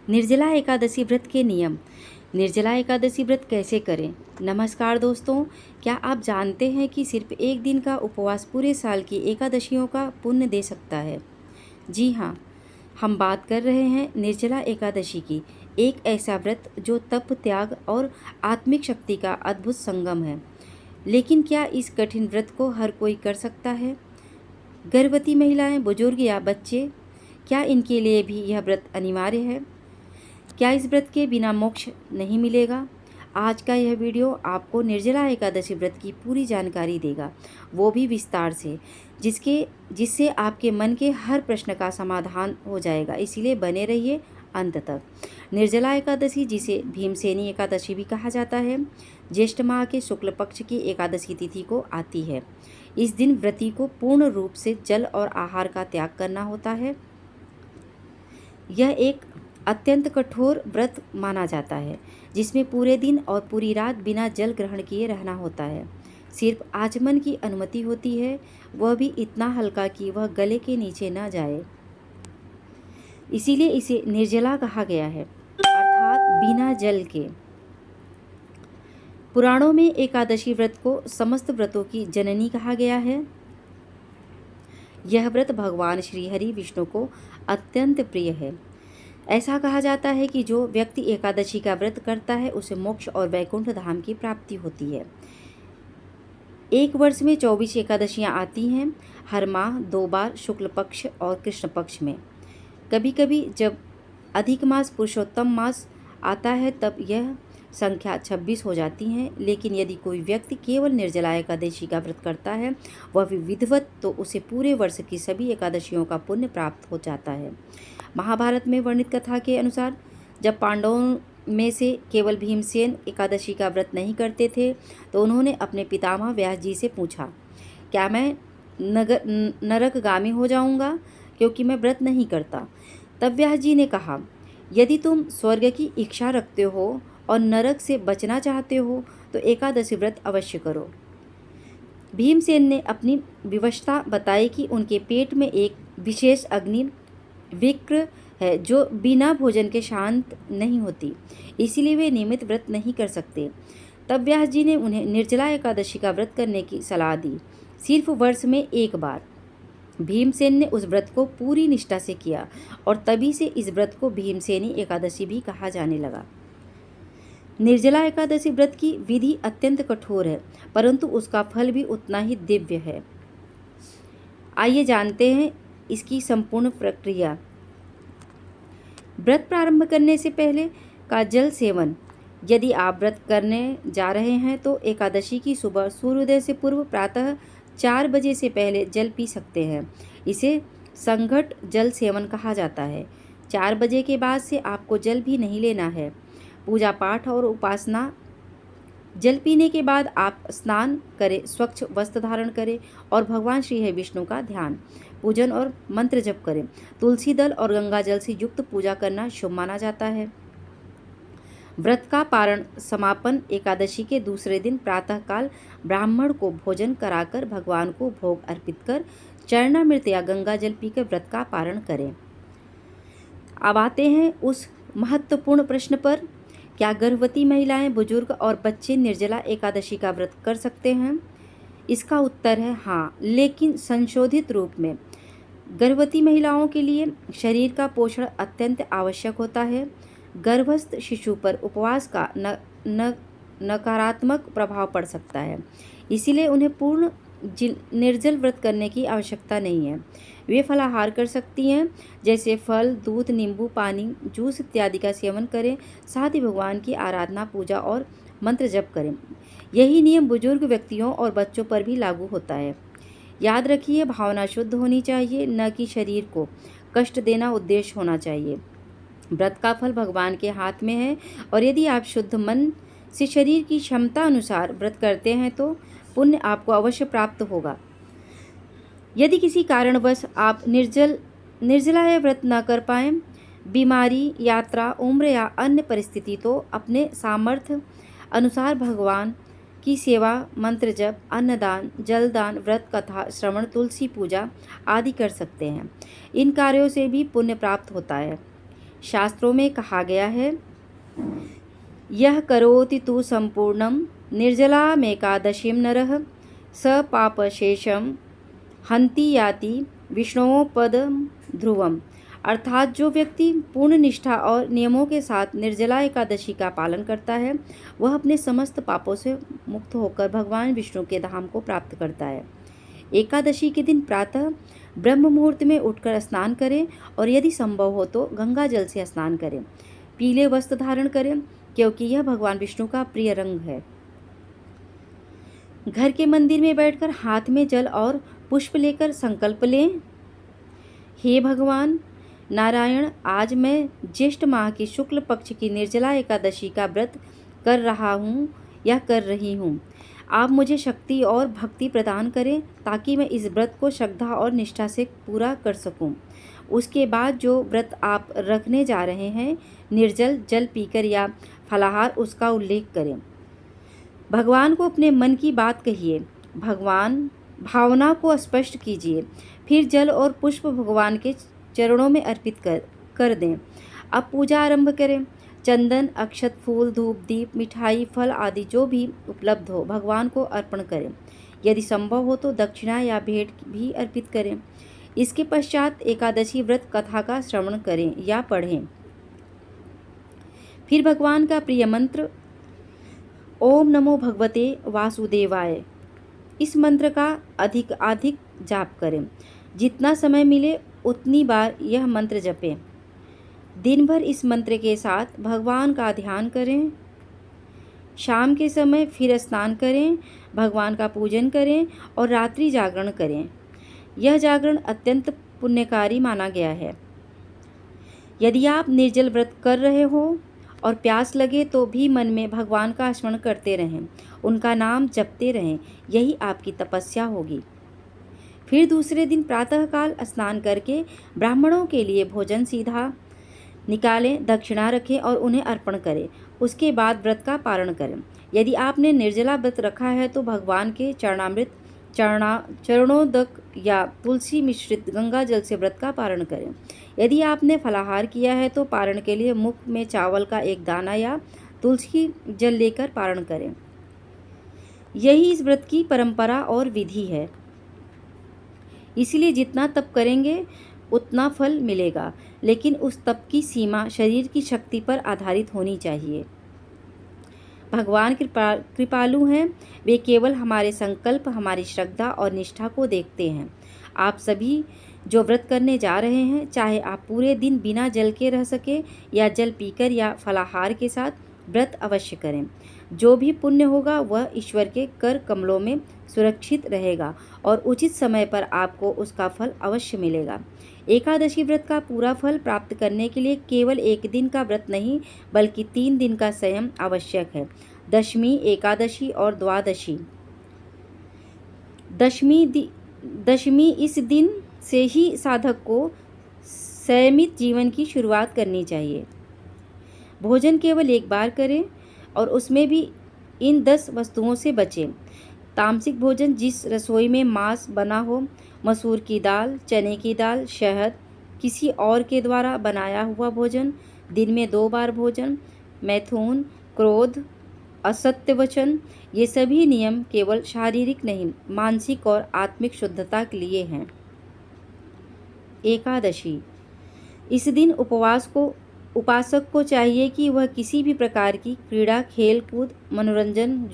निर्जला एकादशी व्रत के नियम। निर्जला एकादशी व्रत कैसे करें? नमस्कार दोस्तों, क्या आप जानते हैं कि सिर्फ एक दिन का उपवास पूरे साल की एकादशियों का पुण्य दे सकता है? जी हाँ, हम बात कर रहे हैं निर्जला एकादशी की, एक ऐसा व्रत जो तप, त्याग और आत्मिक शक्ति का अद्भुत संगम है। लेकिन क्या इस कठिन व्रत को हर कोई कर सकता है? गर्भवती महिलाएं, बुजुर्ग या बच्चे, क्या इनके लिए भी यह व्रत अनिवार्य है? क्या इस व्रत के बिना मोक्ष नहीं मिलेगा? आज का यह वीडियो आपको निर्जला एकादशी व्रत की पूरी जानकारी देगा, वो भी विस्तार से, जिससे आपके मन के हर प्रश्न का समाधान हो जाएगा। इसीलिए बने रहिए अंत तक। निर्जला एकादशी, जिसे भीमसेनी एकादशी भी कहा जाता है, ज्येष्ठ माह के शुक्ल पक्ष की एकादशी तिथि को आती है। इस दिन व्रती को पूर्ण रूप से जल और आहार का त्याग करना होता है। यह एक अत्यंत कठोर व्रत माना जाता है, जिसमें पूरे दिन और पूरी रात बिना जल ग्रहण किए रहना होता है। सिर्फ आचमन की अनुमति होती है, वह भी इतना हल्का कि वह गले के नीचे न जाए। इसीलिए इसे निर्जला कहा गया है, अर्थात बिना जल के। पुराणों में एकादशी व्रत को समस्त व्रतों की जननी कहा गया है। यह व्रत भगवान श्री हरि विष्णु को अत्यंत प्रिय है। ऐसा कहा जाता है कि जो व्यक्ति एकादशी का व्रत करता है, उसे मोक्ष और वैकुंठ धाम की प्राप्ति होती है। एक वर्ष में 24 एकादशियां आती हैं, हर माह 2 बार, शुक्ल पक्ष और कृष्ण पक्ष में। कभी कभी जब अधिक मास पुरुषोत्तम मास आता है, तब यह संख्या 26 हो जाती है। लेकिन यदि कोई व्यक्ति केवल निर्जला एकादशी का व्रत करता है, वह भी विधिवत, तो उसे पूरे वर्ष की सभी एकादशियों का पुण्य प्राप्त हो जाता है। महाभारत में वर्णित कथा के अनुसार, जब पांडवों में से केवल भीमसेन एकादशी का व्रत नहीं करते थे, तो उन्होंने अपने पितामह व्यास जी से पूछा, क्या मैं नरकगामी हो जाऊंगा, क्योंकि मैं व्रत नहीं करता? तब व्यास जी ने कहा, यदि तुम स्वर्ग की इच्छा रखते हो और नरक से बचना चाहते हो, तो एकादशी व्रत अवश्य करो। भीमसेन ने अपनी विवशता बताई कि उनके पेट में एक विशेष अग्नि विक्र है, जो बिना भोजन के शांत नहीं होती, इसीलिए वे नियमित व्रत नहीं कर सकते। तब व्यास जी ने उन्हें निर्जला एकादशी का व्रत करने की सलाह दी, सिर्फ वर्ष में एक बार। भीमसेन ने उस व्रत को पूरी निष्ठा से किया, और तभी से इस व्रत को भीमसेनी एकादशी भी कहा जाने लगा। निर्जला एकादशी व्रत की विधि अत्यंत कठोर है, परंतु उसका फल भी उतना ही दिव्य है। आइए जानते हैं इसकी संपूर्ण प्रक्रिया। व्रत प्रारंभ करने से पहले का जल सेवन। यदि आप व्रत करने जा रहे हैं, तो एकादशी की सुबह सूर्योदय से पूर्व प्रातः 4 बजे से पहले जल पी सकते हैं। इसे संघट जल सेवन कहा जाता है। 4 बजे के बाद से आपको जल भी नहीं लेना है। पूजा पाठ और उपासना। जल पीने के बाद आप स्नान करें, स्वच्छ वस्त्र धारण करें और भगवान श्री हरि विष्णु का ध्यान, पूजन और मंत्र जप करें। तुलसी दल और गंगा जल से युक्त पूजा करना शुभ माना जाता है। व्रत का पारण समापन एकादशी के दूसरे दिन प्रातःकाल ब्राह्मण को भोजन कराकर भगवान को भोग अर्पित कर चरणामृत या गंगा जल पीकर व्रत का पारण करें। अब आते हैं उस महत्वपूर्ण प्रश्न पर, क्या गर्भवती महिलाएं, बुजुर्ग और बच्चे निर्जला एकादशी का व्रत कर सकते हैं? इसका उत्तर है हाँ, लेकिन संशोधित रूप में। गर्भवती महिलाओं के लिए शरीर का पोषण अत्यंत आवश्यक होता है। गर्भस्थ शिशु पर उपवास का नकारात्मक प्रभाव पड़ सकता है, इसीलिए उन्हें पूर्ण निर्जल व्रत करने की आवश्यकता नहीं है। वे फलाहार कर सकती हैं, जैसे फल, दूध, नींबू पानी, जूस इत्यादि का सेवन करें। साथ ही भगवान की आराधना, पूजा और मंत्र जप करें। यही नियम बुजुर्ग व्यक्तियों और बच्चों पर भी लागू होता है। याद रखिए, भावना शुद्ध होनी चाहिए, न कि शरीर को कष्ट देना उद्देश्य होना चाहिए। व्रत का फल भगवान के हाथ में है, और यदि आप शुद्ध मन से शरीर की क्षमता अनुसार व्रत करते हैं, तो पुण्य आपको अवश्य प्राप्त होगा। यदि किसी कारणवश आप निर्जला व्रत न कर पाएं, बीमारी, यात्रा, उम्र या अन्य परिस्थिति, तो अपने सामर्थ्य अनुसार भगवान की सेवा, मंत्र जप, अन्नदान, जलदान, व्रत कथा श्रवण, तुलसी पूजा आदि कर सकते हैं। इन कार्यों से भी पुण्य प्राप्त होता है। शास्त्रों में कहा गया है, यह करोति तु संपूर्णम निर्जलामेकादशीं नरः स पापशेषम हन्ति याति विष्णोः पदं ध्रुवम। अर्थात जो व्यक्ति पूर्ण निष्ठा और नियमों के साथ निर्जला एकादशी का पालन करता है वह अपने समस्त पापों से मुक्त होकर भगवान विष्णु के धाम को प्राप्त करता है। एकादशी के दिन प्रातः ब्रह्म मुहूर्त में उठकर स्नान करें और यदि संभव हो तो गंगा जल से स्नान करें। पीले वस्त्र धारण करें क्योंकि यह भगवान विष्णु का प्रिय रंग है। घर के मंदिर में बैठकर हाथ में जल और पुष्प लेकर संकल्प लें, हे भगवान नारायण, आज मैं ज्येष्ठ माह की शुक्ल पक्ष की निर्जला एकादशी का व्रत कर रहा हूँ या कर रही हूँ। आप मुझे शक्ति और भक्ति प्रदान करें ताकि मैं इस व्रत को श्रद्धा और निष्ठा से पूरा कर सकूं। उसके बाद जो व्रत आप रखने जा रहे हैं, निर्जल जल पीकर या फलाहार, उसका उल्लेख करें। भगवान को अपने मन की बात कहिए, भगवान भावना को स्पष्ट कीजिए, फिर जल और पुष्प भगवान के चरणों में अर्पित कर दें। अब पूजा आरंभ करें। चंदन, अक्षत, फूल, धूप, दीप, मिठाई, फल आदि जो भी उपलब्ध हो भगवान को अर्पण करें। यदि संभव हो तो दक्षिणा या भेंट भी अर्पित करें। इसके पश्चात एकादशी व्रत कथा का श्रवण करें या पढ़ें। फिर भगवान का प्रिय मंत्र ओम नमो भगवते वासुदेवाय, इस मंत्र का अधिक जाप करें। जितना समय मिले उतनी बार यह मंत्र जपें। दिन भर इस मंत्र के साथ भगवान का ध्यान करें। शाम के समय फिर स्नान करें, भगवान का पूजन करें और रात्रि जागरण करें। यह जागरण अत्यंत पुण्यकारी माना गया है। यदि आप निर्जल व्रत कर रहे हो और प्यास लगे तो भी मन में भगवान का स्मरण करते रहें, उनका नाम जपते रहें, यही आपकी तपस्या होगी। फिर दूसरे दिन प्रातःकाल स्नान करके ब्राह्मणों के लिए भोजन सीधा निकालें, दक्षिणा रखें और उन्हें अर्पण करें। उसके बाद व्रत का पारण करें। यदि आपने निर्जला व्रत रखा है तो भगवान के चरणामृत, चरणोदक या तुलसी मिश्रित गंगा जल से व्रत का पारण करें। यदि आपने फलाहार किया है तो पारण के लिए मुख में चावल का एक दाना या तुलसी जल लेकर पारण करें। यही इस व्रत की परंपरा और विधि है। इसलिए जितना तप करेंगे उतना फल मिलेगा, लेकिन उस तप की सीमा शरीर की शक्ति पर आधारित होनी चाहिए। भगवान कृपालु हैं, वे केवल हमारे संकल्प, हमारी श्रद्धा और निष्ठा को देखते हैं। आप सभी जो व्रत करने जा रहे हैं, चाहे आप पूरे दिन बिना जल के रह सके या जल पीकर या फलाहार के साथ, व्रत अवश्य करें। जो भी पुण्य होगा वह ईश्वर के कर कमलों में सुरक्षित रहेगा और उचित समय पर आपको उसका फल अवश्य मिलेगा। एकादशी व्रत का पूरा फल प्राप्त करने के लिए केवल एक दिन का व्रत नहीं बल्कि 3 दिन का संयम आवश्यक है। दशमी, एकादशी और द्वादशी। दशमी इस दिन से ही साधक को संयमित जीवन की शुरुआत करनी चाहिए। भोजन केवल एक बार करें और उसमें भी इन 10 वस्तुओं से बचें। तामसिक भोजन, जिस रसोई में मांस बना हो, मसूर की दाल, चने की दाल, शहद, किसी और के द्वारा बनाया हुआ भोजन, दिन में 2 बार भोजन, मैथुन, क्रोध, असत्य वचन, ये सभी नियम केवल शारीरिक नहीं, मानसिक और आत्मिक शुद्धता के लिए हैं। एकादशी, इस दिन उपासक को चाहिए कि वह किसी भी प्रकार की क्रीड़ा, खेल कूद, मनोरंजन,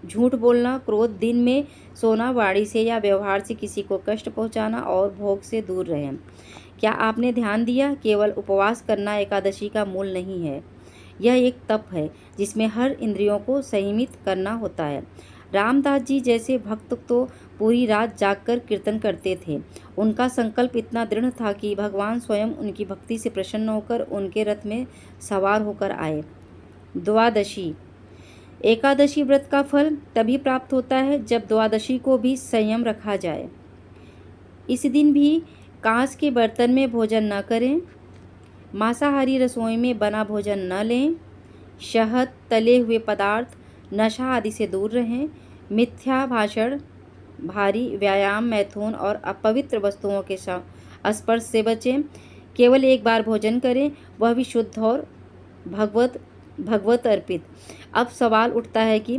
झूठ बोलना, क्रोध, दिन में सोना, वाणी से या व्यवहार से किसी को कष्ट पहुंचाना और भोग से दूर रहें। क्या आपने ध्यान दिया? केवल उपवास करना एकादशी का मूल नहीं है। यह एक तप है जिसमें हर इंद्रियों को संयमित करना होता है। रामदास जी जैसे भक्त तो पूरी रात जागकर कीर्तन करते थे। उनका संकल्प इतना दृढ़ था कि भगवान स्वयं उनकी भक्ति से प्रसन्न होकर उनके रथ में सवार होकर आए। द्वादशी, एकादशी व्रत का फल तभी प्राप्त होता है जब द्वादशी को भी संयम रखा जाए। इस दिन भी कांच के बर्तन में भोजन न करें, मांसाहारी रसोई में बना भोजन न लें, शहद, तले हुए पदार्थ, नशा आदि से दूर रहें, मिथ्या भाषण, भारी व्यायाम, मैथुन और अपवित्र वस्तुओं के स्पर्श से बचें। केवल एक बार भोजन करें, वह भी शुद्ध और भगवत अर्पित। अब सवाल उठता है कि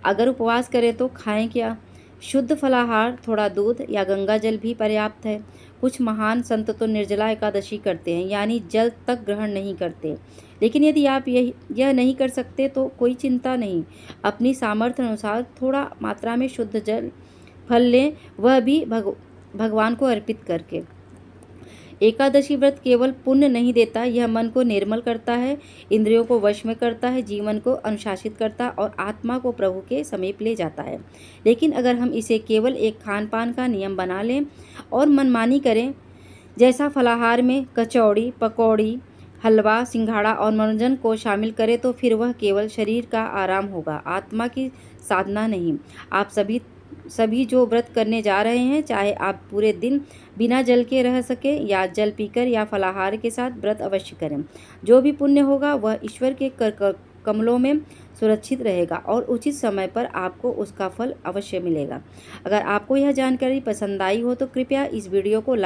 अगर उपवास करें तो खाएं क्या? शुद्ध फलाहार, थोड़ा दूध या गंगा जल भी पर्याप्त है। कुछ महान संत तो निर्जला एकादशी करते हैं, यानी जल तक ग्रहण नहीं करते। लेकिन यदि आप यह नहीं कर सकते तो कोई चिंता नहीं। अपनी सामर्थ्य अनुसार थोड़ा मात्रा में शुद्ध जल फल लें, वह भी भगवान को अर्पित करके। एकादशी व्रत केवल पुण्य नहीं देता, यह मन को निर्मल करता है, इंद्रियों को वश में करता है, जीवन को अनुशासित करता और आत्मा को प्रभु के समीप ले जाता है। लेकिन अगर हम इसे केवल एक खान पान का नियम बना लें और मनमानी करें, जैसा फलाहार में कचौड़ी, पकौड़ी, हलवा, सिंघाड़ा और मनोरंजन को शामिल करें, तो फिर वह केवल शरीर का आराम होगा, आत्मा की साधना नहीं। आप सभी जो व्रत करने जा रहे हैं, चाहे आप पूरे दिन बिना जल के रह सके या जल पीकर या फलाहार के साथ, व्रत अवश्य करें। जो भी पुण्य होगा वह ईश्वर के कमलों में सुरक्षित रहेगा और उचित समय पर आपको उसका फल अवश्य मिलेगा। अगर आपको यह जानकारी पसंद आई हो तो कृपया इस वीडियो को लाइक